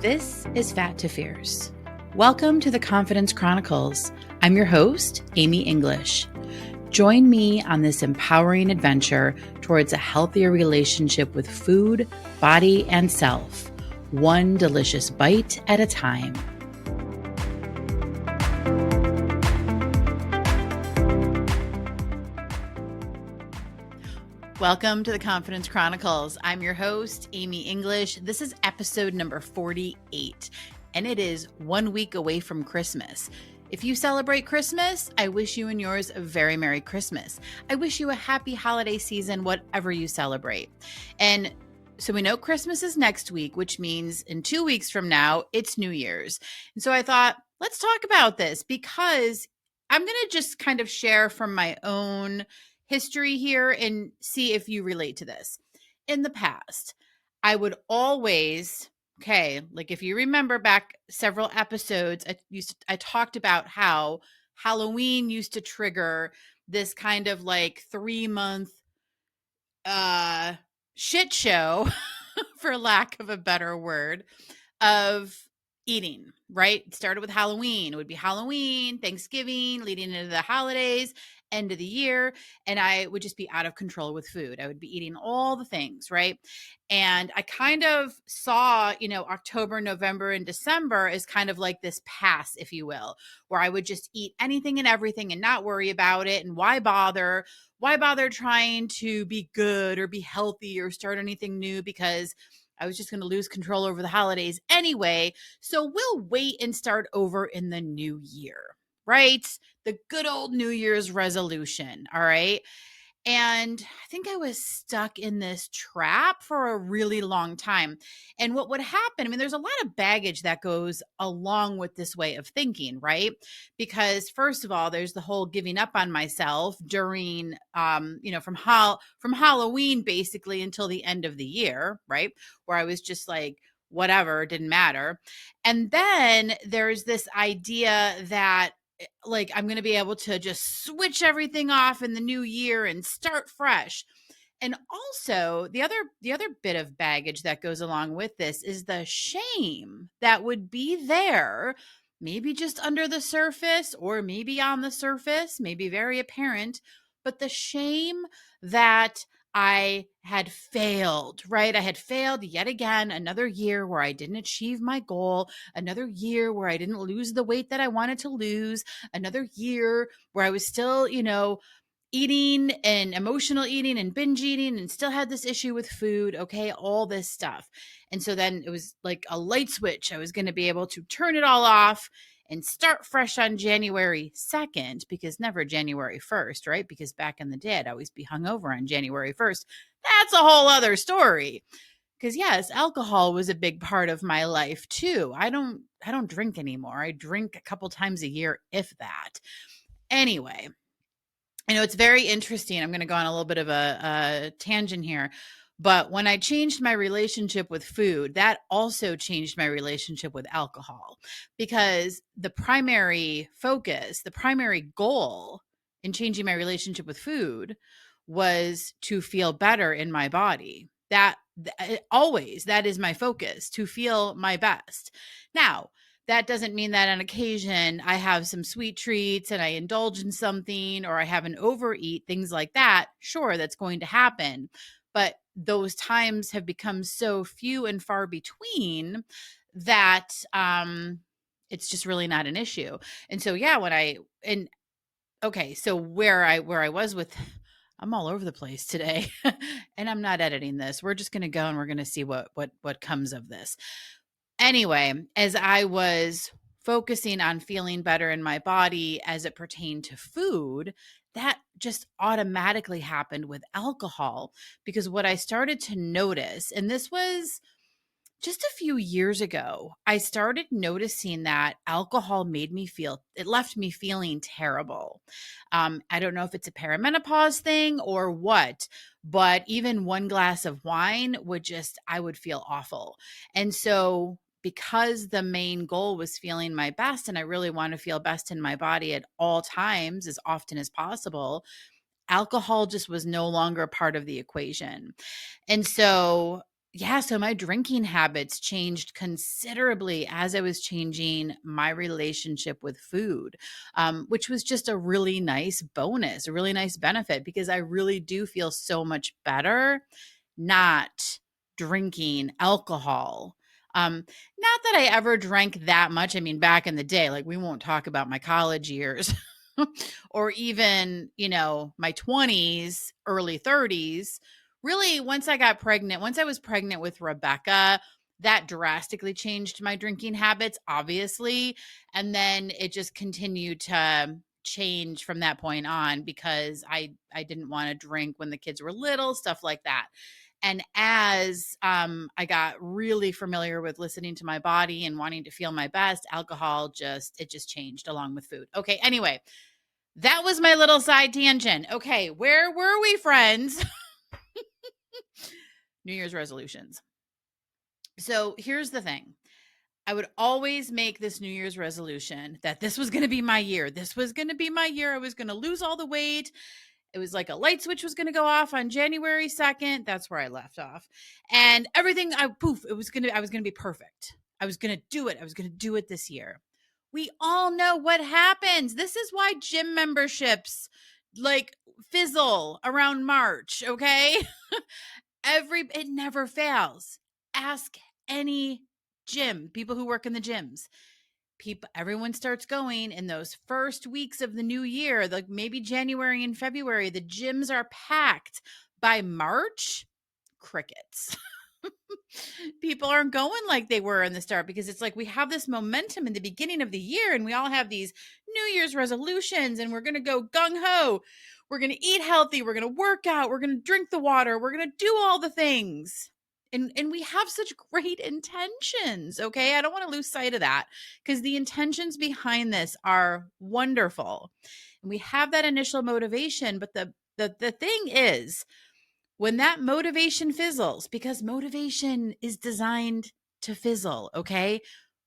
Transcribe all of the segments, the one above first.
This is Fat2Fierce. Welcome to the Confidence Chronicles. I'm your host, Amy English. Join me on this empowering adventure towards a healthier relationship with food, body, and self, one delicious bite at a time. Welcome to the Confidence Chronicles. I'm your host, Amy English. This is episode number 48, and it is 1 week away from Christmas. If you celebrate Christmas, I wish you and yours a very Merry Christmas. I wish you a happy holiday season, whatever you celebrate. And so we know Christmas is next week, which means in 2 weeks from now, it's New Year's. And so I thought, let's talk about this because I'm going to just kind of share from my own history here and see if you relate to this. In the past, I would always, like if you remember back several episodes, I talked about how Halloween used to trigger this kind of like 3-month shit show, for lack of a better word, of eating, right? It started with Halloween. It would be Halloween, Thanksgiving, leading into the holidays, end of the year, and I would just be out of control with food. I would be eating all the things, right? And I kind of saw, October, November, and December as kind of like this pass, if you will, where I would just eat anything and everything and not worry about it. And why bother? Why bother trying to be good or be healthy or start anything new? Because I was just going to lose control over the holidays anyway. So we'll wait and start over in the new year, right? The good old New Year's resolution. All right. And I think I was stuck in this trap for a really long time. And what would happen, there's a lot of baggage that goes along with this way of thinking, right? Because first of all, there's the whole giving up on myself during, from Halloween basically until the end of the year, right? Where I was just like, whatever, didn't matter. And then there's this idea that like I'm going to be able to just switch everything off in the new year and start fresh. And also the other bit of baggage that goes along with this is the shame that would be there, maybe just under the surface or maybe on the surface, maybe very apparent, but the shame that I had failed, right? I had failed yet again, another year where I didn't achieve my goal, another year where I didn't lose the weight that I wanted to lose, another year where I was still, eating and emotional eating and binge eating and still had this issue with food, okay, all this stuff. And so then it was like a light switch. I was going to be able to turn it all off and start fresh on January 2nd, because never January 1st, right? Because back in the day, I'd always be hungover on January 1st. That's a whole other story. Because yes, alcohol was a big part of my life too. I don't drink anymore. I drink a couple times a year, if that. Anyway, it's very interesting. I'm going to go on a little bit of a tangent here. But when I changed my relationship with food, that also changed my relationship with alcohol, because the primary focus, the primary goal in changing my relationship with food was to feel better in my body. That is my focus, to feel my best. Now, that doesn't mean that on occasion I have some sweet treats and I indulge in something, or I have an overeat, things like that. Sure, that's going to happen. But those times have become so few and far between that it's just really not an issue. And so, yeah, so where I was with, I'm all over the place today and I'm not editing this. We're just going to go and we're going to see what comes of this. Anyway, as I was focusing on feeling better in my body as it pertained to food, that just automatically happened with alcohol, because what I started to notice, and this was just a few years ago, I started noticing that alcohol left me feeling terrible. I don't know if it's a perimenopause thing or what, but even one glass of wine I would feel awful. And so because the main goal was feeling my best, and I really want to feel best in my body at all times, as often as possible, alcohol just was no longer part of the equation. And so Yeah, so my drinking habits changed considerably as I was changing my relationship with food, which was just a really nice bonus, a really nice benefit because I really do feel so much better not drinking alcohol. Not that I ever drank that much. I mean, back in the day, like we won't talk about my college years or even, my 20s, early 30s. Really, once I was pregnant with Rebecca, that drastically changed my drinking habits, obviously. And then it just continued to change from that point on because I didn't want to drink when the kids were little, stuff like that. And as I got really familiar with listening to my body and wanting to feel my best, alcohol just changed along with food. Okay, anyway, that was my little side tangent. Okay, where were we, friends? New Year's resolutions. So here's the thing. I would always make this New Year's resolution that this was going to be my year. This was going to be my year. I was going to lose all the weight. It was like a light switch was going to go off on January 2nd. That's where I left off. And everything, I was going to be perfect. I was going to do it. I was going to do it this year. We all know what happens. This is why gym memberships like fizzle around March, okay? It never fails. Ask any gym, people who work in the gyms. Everyone starts going in those first weeks of the new year, like maybe January and February, the gyms are packed. By March, crickets. People aren't going like they were in the start because it's like we have this momentum in the beginning of the year and we all have these New Year's resolutions and we're going to go gung ho. We're going to eat healthy. We're going to work out. We're going to drink the water. We're going to do all the things. And we have such great intentions. Okay. I don't want to lose sight of that because the intentions behind this are wonderful. And we have that initial motivation. But the thing is, when that motivation fizzles, because motivation is designed to fizzle, okay?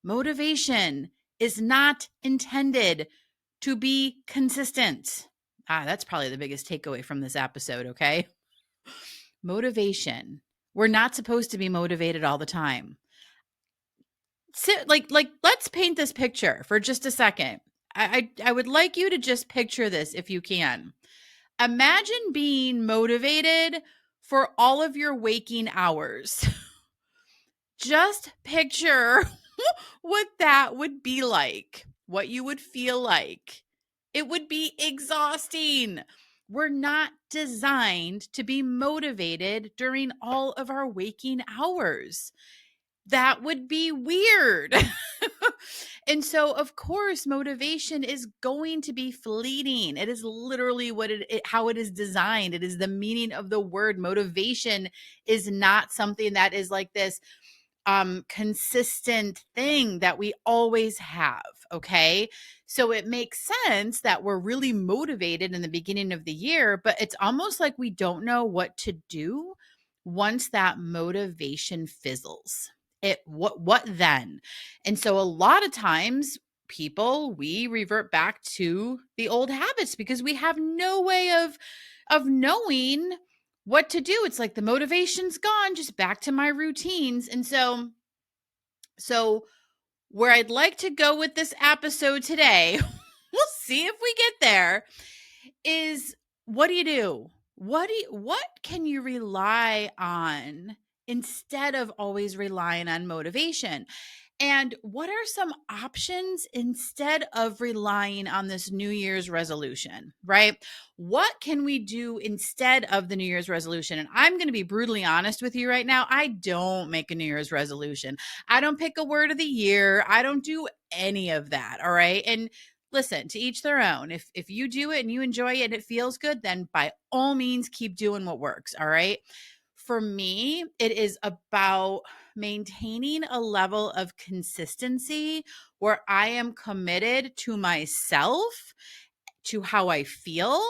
Motivation is not intended to be consistent. That's probably the biggest takeaway from this episode, okay? Motivation. We're not supposed to be motivated all the time. Let's paint this picture for just a second. I would like you to just picture this if you can. Imagine being motivated for all of your waking hours. Just picture what that would be like, what you would feel like. It would be exhausting. We're not designed to be motivated during all of our waking hours. That would be weird. And so, of course, motivation is going to be fleeting. It is literally how it is designed. It is the meaning of the word. Motivation is not something that is like this consistent thing that we always have. Okay. So it makes sense that we're really motivated in the beginning of the year, but it's almost like we don't know what to do once that motivation fizzles. What then? And so a lot of times we revert back to the old habits because we have no way of knowing what to do. It's like the motivation's gone, just back to my routines. And so where I'd like to go with this episode today, we'll see if we get there, is what do you do? What can you rely on instead of always relying on motivation? And what are some options instead of relying on this New Year's resolution, right? What can we do instead of the New Year's resolution? And I'm going to be brutally honest with you right now. I don't make a New Year's resolution. I don't pick a word of the year. I don't do any of that. All right. And listen, to each their own. If you do it and you enjoy it and it feels good, then by all means, keep doing what works. All right. For me, it is about maintaining a level of consistency where I am committed to myself, to how I feel,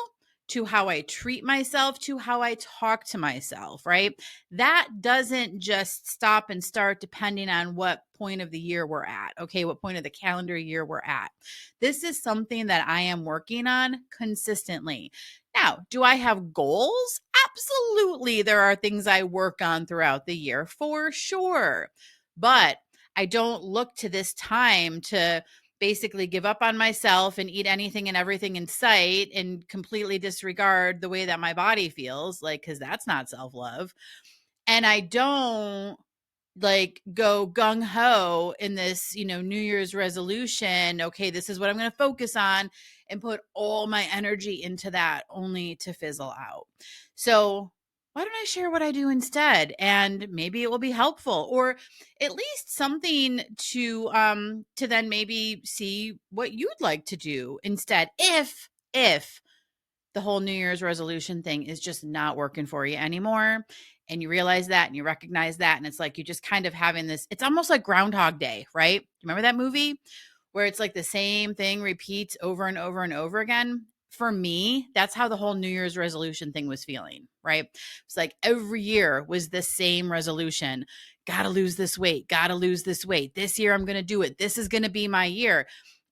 to how I treat myself, to how I talk to myself, right? That doesn't just stop and start depending on what point of the year we're at, okay? What point of the calendar year we're at. This is something that I am working on consistently. Now, do I have goals? absolutely there are things I work on throughout the year for sure. But I don't look to this time to basically give up on myself and eat anything and everything in sight and completely disregard the way that my body feels, like, because that's not self-love. And I don't like go gung ho in this, New Year's resolution. Okay, this is what I'm going to focus on and put all my energy into that only to fizzle out. So, why don't I share what I do instead? And maybe it will be helpful, or at least something to then maybe see what you'd like to do instead if the whole New Year's resolution thing is just not working for you anymore. And you realize that and you recognize that. And it's like you just kind of having this, it's almost like Groundhog Day, right? Remember that movie where it's like the same thing repeats over and over and over again? For me, that's how the whole New Year's resolution thing was feeling, right? It's like every year was the same resolution. Gotta lose this weight, gotta lose this weight. This year I'm gonna do it. This is gonna be my year.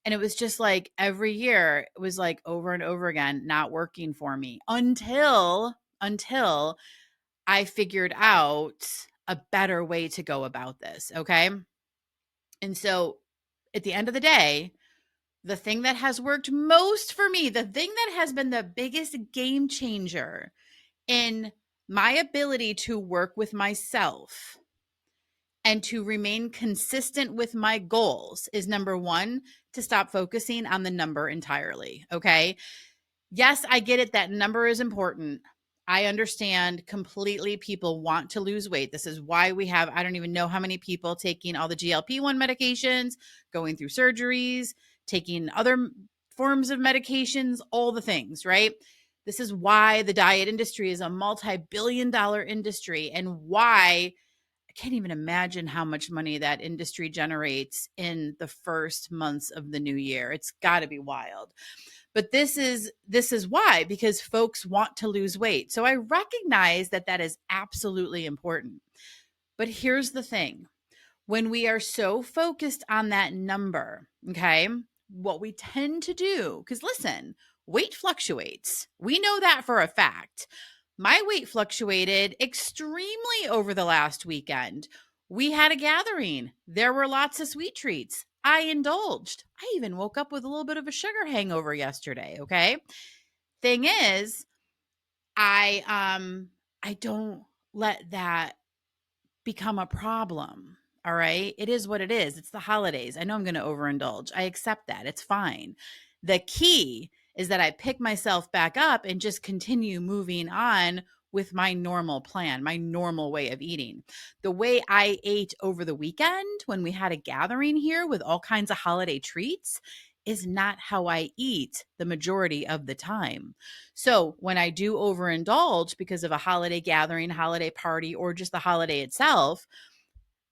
And it was just like every year it was like over and over again, not working for me until I figured out a better way to go about this. Okay. And so at the end of the day, the thing that has worked most for me, the thing that has been the biggest game changer in my ability to work with myself and to remain consistent with my goals is, number one, to stop focusing on the number entirely. Okay. Yes, I get it that number is important. I understand completely. People want to lose weight. This is why we have, I don't even know how many people taking all the GLP-1 medications, going through surgeries, taking other forms of medications, all the things, right? This is why the diet industry is a multi-billion-dollar industry, and why I can't even imagine how much money that industry generates in the first months of the new year. It's got to be wild. But this is why, because folks want to lose weight. So I recognize that that is absolutely important. But here's the thing. When we are so focused on that number, okay, what we tend to do, because listen, weight fluctuates. We know that for a fact. My weight fluctuated extremely over the last weekend. We had a gathering. There were lots of sweet treats. I indulged. I even woke up with a little bit of a sugar hangover yesterday, okay? Thing is, I don't let that become a problem. All right. It is what it is. It's the holidays. I know I'm going to overindulge. I accept that. It's fine. The key is that I pick myself back up and just continue moving on with my normal plan, my normal way of eating. The way I ate over the weekend when we had a gathering here with all kinds of holiday treats is not how I eat the majority of the time. So when I do overindulge because of a holiday gathering, holiday party, or just the holiday itself,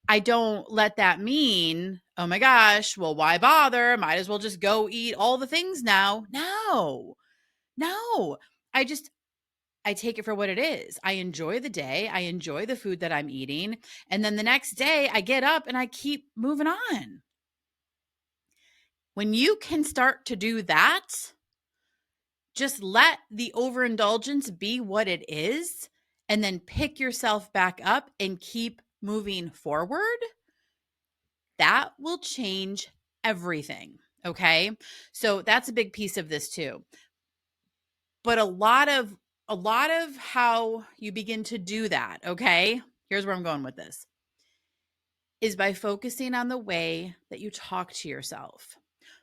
I don't let that mean, oh my gosh, well, why bother? Might as well just go eat all the things now. No. I take it for what it is. I enjoy the day. I enjoy the food that I'm eating. And then the next day I get up and I keep moving on. When you can start to do that, just let the overindulgence be what it is, and then pick yourself back up and keep moving forward. That will change everything. Okay. So that's a big piece of this too. But a lot of how you begin to do that, okay? Here's where I'm going with this, is by focusing on the way that you talk to yourself,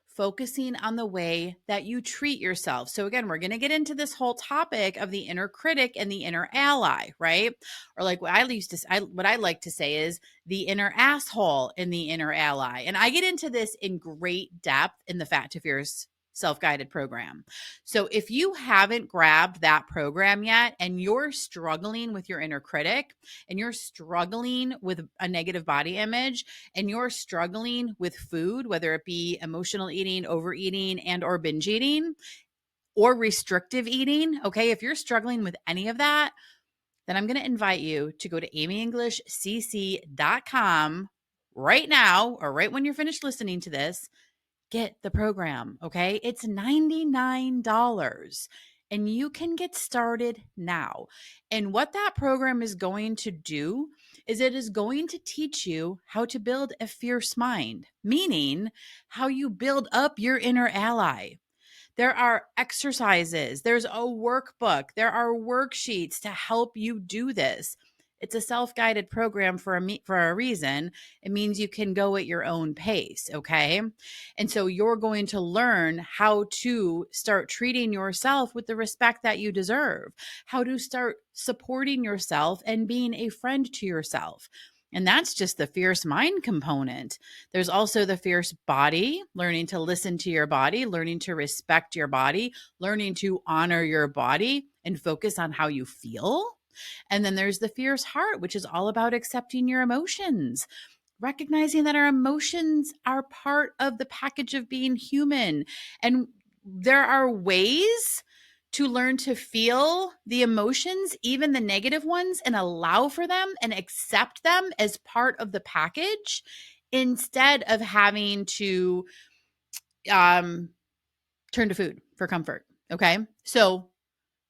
focusing on the way that you treat yourself. So again, we're going to get into this whole topic of the inner critic and the inner ally, right? Or like what I like to say is the inner asshole and the inner ally. And I get into this in great depth in the Fat2Fierce self-guided program. So if you haven't grabbed that program yet and you're struggling with your inner critic and you're struggling with a negative body image and you're struggling with food, whether it be emotional eating, overeating, and or binge eating or restrictive eating, okay, if you're struggling with any of that, then I'm going to invite you to go to amyenglishcc.com right now, or right when you're finished listening to this. Get the program, okay? It's $99. and you can get started now. And what that program is going to do is it is going to teach you how to build a fierce mind, meaning how you build up your inner ally. There are exercises, there's a workbook, there are worksheets to help you do this. It's a self-guided program for a reason. It means you can go at your own pace, okay? And so you're going to learn how to start treating yourself with the respect that you deserve, how to start supporting yourself and being a friend to yourself. And that's just the fierce mind component. There's also the fierce body, learning to listen to your body, learning to respect your body, learning to honor your body and focus on how you feel. And then there's the fierce heart, which is all about accepting your emotions, recognizing that our emotions are part of the package of being human. And there are ways to learn to feel the emotions, even the negative ones, and allow for them and accept them as part of the package instead of having to turn to food for comfort. Okay. So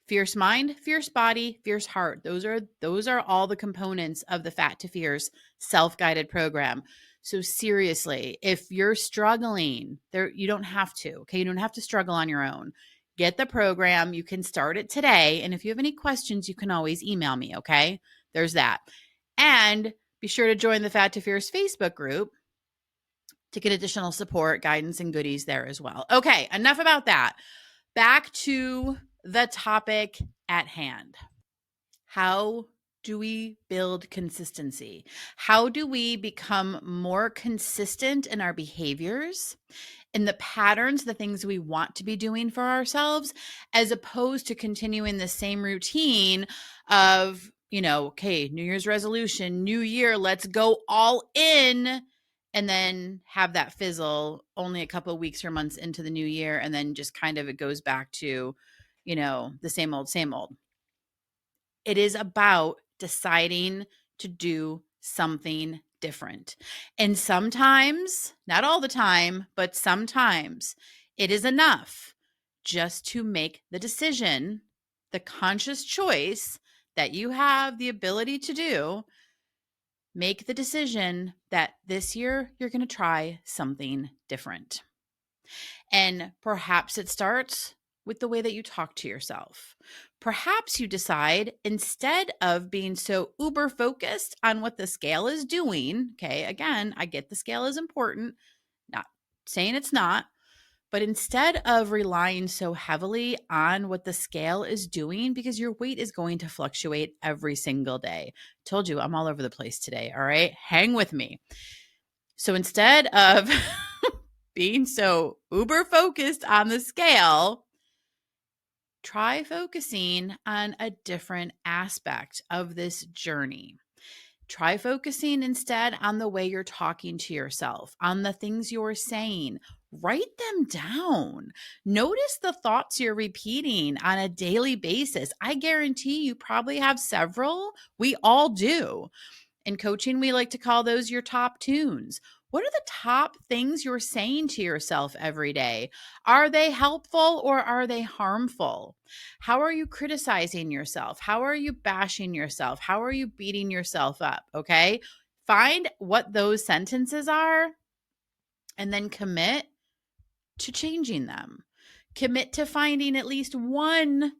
fierce mind, fierce body, fierce heart. Those are all the components of the Fat2Fierce self-guided program. So seriously, if you're struggling, you don't have to, okay? You don't have to struggle on your own. Get the program. You can start it today. And if you have any questions, you can always email me, okay? There's that. And be sure to join the Fat2Fierce Facebook group to get additional support, guidance, and goodies there as well. Okay, enough about that. Back to the topic at hand. How do we build consistency? How do we become more consistent in our behaviors, in the patterns, the things we want to be doing for ourselves, as opposed to continuing the same routine of, okay, New Year's resolution, new year, let's go all in, and then have that fizzle only a couple of weeks or months into the new year, and then just kind of it goes back to, the same old, same old. It is about deciding to do something different. And sometimes, not all the time, but sometimes it is enough just to make the decision, the conscious choice that you have the ability to do. Make the decision that this year you're going to try something different. And perhaps it starts with the way that you talk to yourself. Perhaps you decide, instead of being so uber focused on what the scale is doing, okay, again, I get the scale is important, not saying it's not, but instead of relying so heavily on what the scale is doing, because your weight is going to fluctuate every single day. Told you I'm all over the place today, all right? Hang with me. So instead of being so uber focused on the scale, try focusing on a different aspect of this journey. Try focusing instead on the way you're talking to yourself, on the things you're saying. Write them down. Notice the thoughts you're repeating on a daily basis. I guarantee you probably have several. We all do. In coaching, we like to call those your top tunes. What are the top things you're saying to yourself every day? Are they helpful or are they harmful? How are you criticizing yourself? How are you bashing yourself? How are you beating yourself up? Okay. Find what those sentences are and then commit to changing them. Commit to finding at least one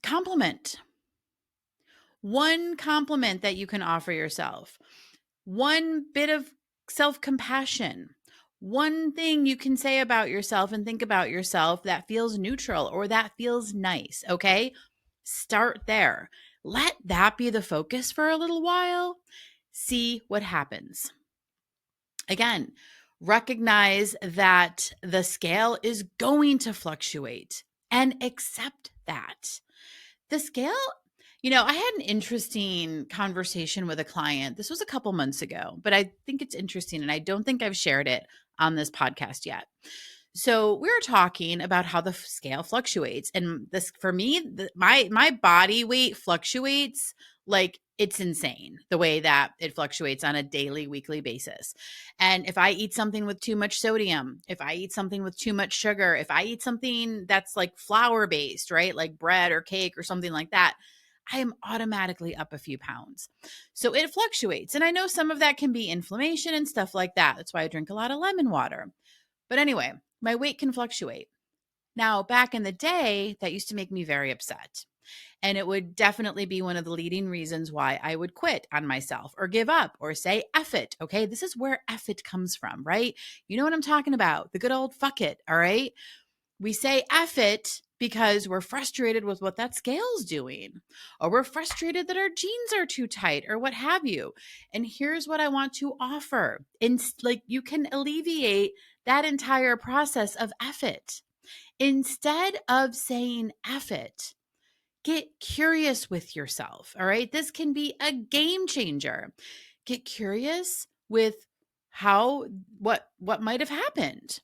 compliment. One compliment that you can offer yourself. One bit of self-compassion, one thing you can say about yourself and think about yourself that feels neutral or that feels nice, okay? Start there. Let that be the focus for a little while. See what happens. Again, recognize that the scale is going to fluctuate and accept that. The scale, I had an interesting conversation with a client. This was a couple months ago, but I think it's interesting and I don't think I've shared it on this podcast yet. So we were talking about how the scale fluctuates. And this, for me, my body weight fluctuates like It's insane the way that it fluctuates on a daily, weekly basis. And if I eat something with too much sodium, if I eat something with too much sugar, if I eat something that's like flour based, right? Like bread or cake or something like that, I am automatically up a few pounds. So it fluctuates. And I know some of that can be inflammation and stuff like that. That's why I drink a lot of lemon water. But anyway, my weight can fluctuate. Now, back in the day, that used to make me very upset. And it would definitely be one of the leading reasons why I would quit on myself or give up or say F it. Okay. This is where F it comes from, right? You know what I'm talking about? The good old fuck it. All right. We say F it because we're frustrated with what that scale's doing, or we're frustrated that our jeans are too tight, or what have you. And here's what I want to offer. Like you can alleviate that entire process of F it. Instead of saying F it, get curious with yourself. All right. This can be a game changer. Get curious with what might have happened.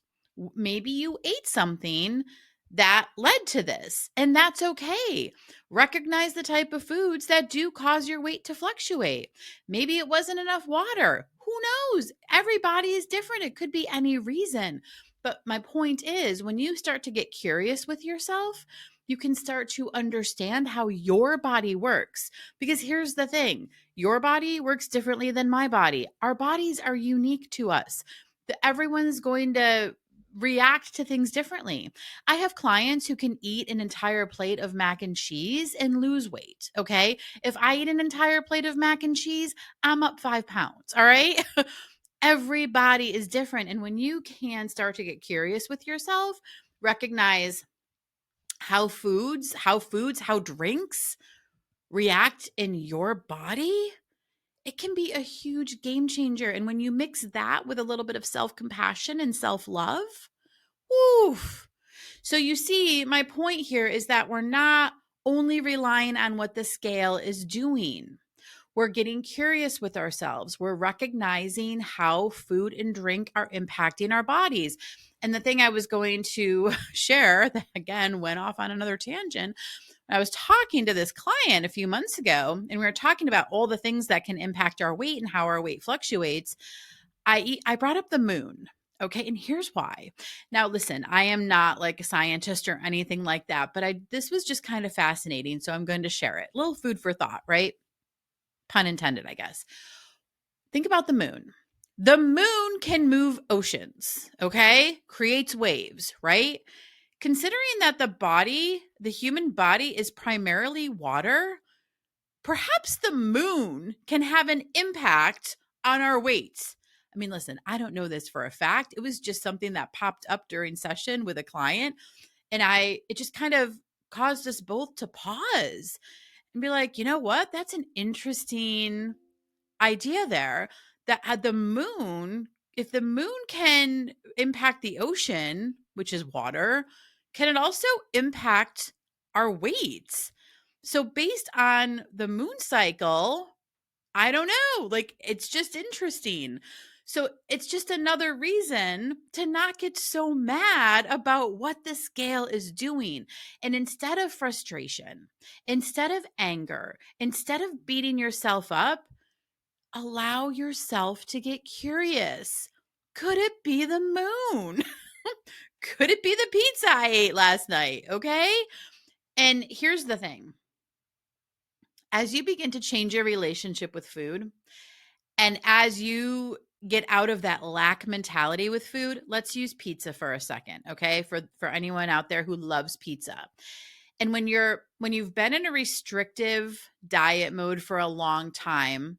Maybe you ate something that led to this, and that's okay. Recognize the type of foods that do cause your weight to fluctuate. Maybe it wasn't enough water. Who knows? Everybody is different. It could be any reason. But my point is, when you start to get curious with yourself, you can start to understand how your body works. Because here's the thing, your body works differently than my body. Our bodies are unique to us. Everyone's going to react to things differently. I have clients who can eat an entire plate of mac and cheese and lose weight. Okay. If I eat an entire plate of mac and cheese, I'm up 5 pounds. All right. Everybody is different. And when you can start to get curious with yourself, recognize how drinks react in your body, it can be a huge game changer. And when you mix that with a little bit of self-compassion and self-love, oof. So you see, my point here is that we're not only relying on what the scale is doing. We're getting curious with ourselves. We're recognizing how food and drink are impacting our bodies. And the thing I was going to share that again went off on another tangent. I was talking to this client a few months ago, and we were talking about all the things that can impact our weight and how our weight fluctuates. I brought up the moon. Okay. And here's why. Now, listen, I am not like a scientist or anything like that, but this was just kind of fascinating. So I'm going to share it. A little food for thought, right? Pun intended, I guess. Think about the moon. The moon can move oceans, okay? Creates waves, right? Considering that the human body is primarily water, perhaps the moon can have an impact on our weights. I mean, listen, I don't know this for a fact. It was just something that popped up during session with a client, and it just kind of caused us both to pause and be like, you know what? That's an interesting idea there, that had the moon, if the moon can impact the ocean, which is water, can it also impact our weights? So based on the moon cycle, I don't know, like it's just interesting. So it's just another reason to not get so mad about what the scale is doing. And instead of frustration, instead of anger, instead of beating yourself up, allow yourself to get curious. Could it be the moon? Could it be the pizza I ate last night? Okay. And here's the thing, as you begin to change your relationship with food, and as you get out of that lack mentality with food, let's use pizza for a second. Okay. For anyone out there who loves pizza. And when you've been in a restrictive diet mode for a long time,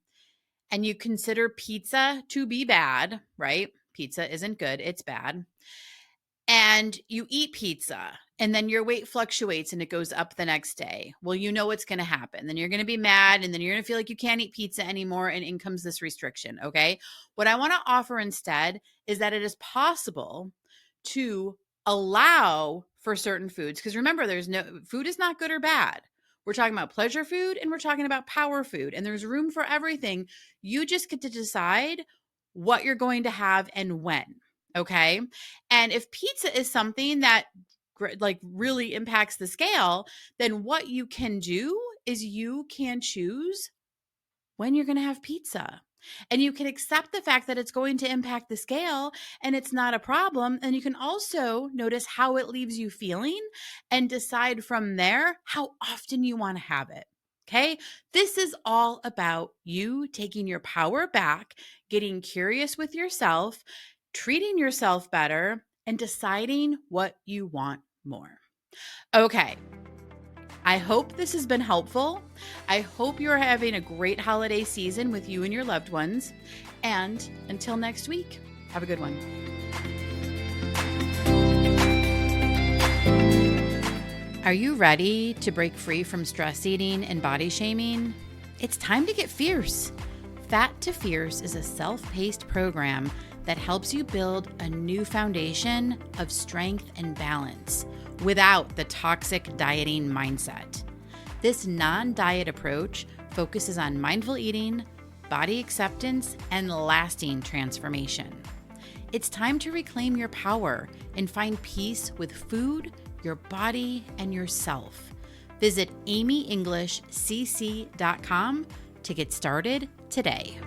and you consider pizza to be bad, right? Pizza isn't good, it's bad. And you eat pizza, and then your weight fluctuates and it goes up the next day. Well, you know what's going to happen. Then you're going to be mad, and then you're going to feel like you can't eat pizza anymore, and in comes this restriction, okay? What I want to offer instead is that it is possible to allow for certain foods, because remember, food is not good or bad. We're talking about pleasure food and we're talking about power food, and there's room for everything. You just get to decide what you're going to have and when. Okay. And if pizza is something that like really impacts the scale, then what you can do is you can choose when you're going to have pizza. And you can accept the fact that it's going to impact the scale and it's not a problem. And you can also notice how it leaves you feeling and decide from there how often you want to have it. Okay. This is all about you taking your power back, getting curious with yourself, treating yourself better, and deciding what you want more. Okay. I hope this has been helpful. I hope you're having a great holiday season with you and your loved ones. And until next week, have a good one. Are you ready to break free from stress eating and body shaming? It's time to get fierce. Fat2Fierce is a self-paced program that helps you build a new foundation of strength and balance without the toxic dieting mindset. This non-diet approach focuses on mindful eating, body acceptance, and lasting transformation. It's time to reclaim your power and find peace with food, your body, and yourself. Visit amyenglishcc.com to get started today.